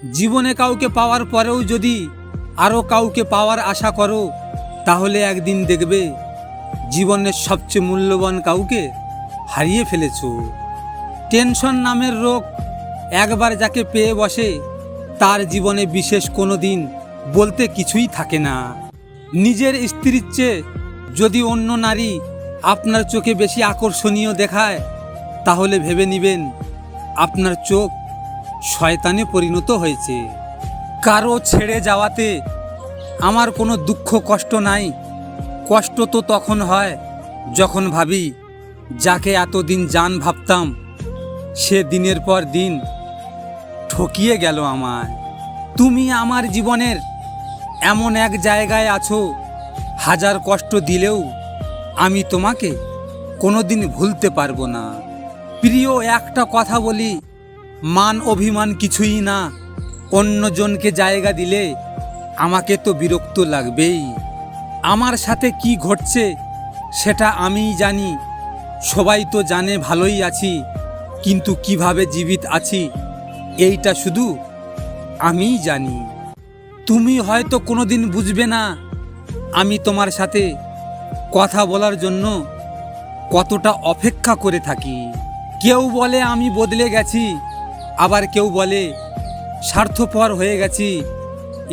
জীবনে কাউকে পাওয়ার পরেও যদি আরও কাউকে পাওয়ার আশা করো, তাহলে একদিন দেখবে জীবনের সবচেয়ে মূল্যবান কাউকে হারিয়ে ফেলেছো। টেনশন নামের রোগ একবার যাকে পেয়ে বসে, তার জীবনে বিশেষ কোনো দিন বলতে কিছুই থাকে না। নিজের স্ত্রীর চেয়ে যদি অন্য নারী আপনার চোখে বেশি আকর্ষণীয় দেখায়, তাহলে ভেবে নেবেন আপনার চোখ শয়তানে পরিণত হয়েছে। কারো ছেড়ে যাওয়াতে আমার কোনো দুঃখ কষ্ট নাই। কষ্ট তো তখন হয় যখন ভাবি যাকে এতদিন জান ভাবতাম, সে দিনের পর দিন ঠকিয়ে গেল আমায়। তুমি আমার জীবনের এমন এক জায়গায় আছো, হাজার কষ্ট দিলেও আমি তোমাকে কোনোদিন ভুলতে পারবো না। প্রিয়, একটা কথা বলি, মান অভিমান কিছুই না। অন্যজনকে জায়গা দিলে আমাকে তো বিরক্ত লাগবেই। আমার সাথে কি ঘটছে সেটা আমিই জানি। সবাই তো জানে ভালোই আছি, কিন্তু কিভাবে জীবিত আছি এইটা শুধু আমিই জানি। তুমি হয়তো কোনোদিন বুঝবে না আমি তোমার সাথে কথা বলার জন্য কতটা অপেক্ষা করে থাকি। কেউ বলে আমি বদলে গেছি, আবার কেউ বলে স্বার্থপর হয়ে গেছি।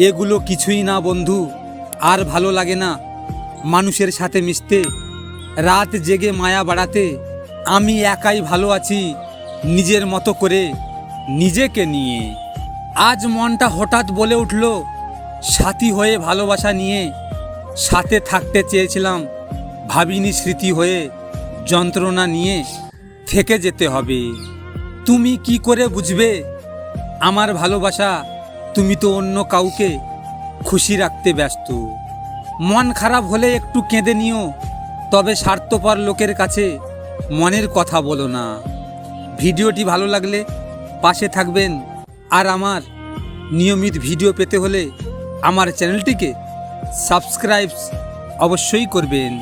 এগুলো কিছুই না বন্ধু। আর ভালো লাগে না মানুষের সাথে মিশতে, রাত জেগে মায়া বাড়াতে। আমি একাই ভালো আছি নিজের মতো করে, নিজেকে নিয়ে। আজ মনটা হঠাৎ বলে উঠল, সাথী হয়ে ভালোবাসা নিয়ে সাথে থাকতে চেয়েছিলাম, ভাবিনি স্মৃতি হয়ে যন্ত্রণা নিয়ে থেকে যেতে হবে। তুমি কি করে বুঝবে আমার ভালোবাসা? তুমি তো অন্য কাউকে খুশি রাখতে ব্যস্ত। মন খারাপ হলে একটু কেঁদে নিও, তবে স্বার্থপর লোকের কাছে মনের কথা বলো না। ভিডিওটি ভালো লাগলে পাশে থাকবেন, আর আমার নিয়মিত ভিডিও পেতে হলে আমার চ্যানেলটিকে সাবস্ক্রাইব অবশ্যই করবেন।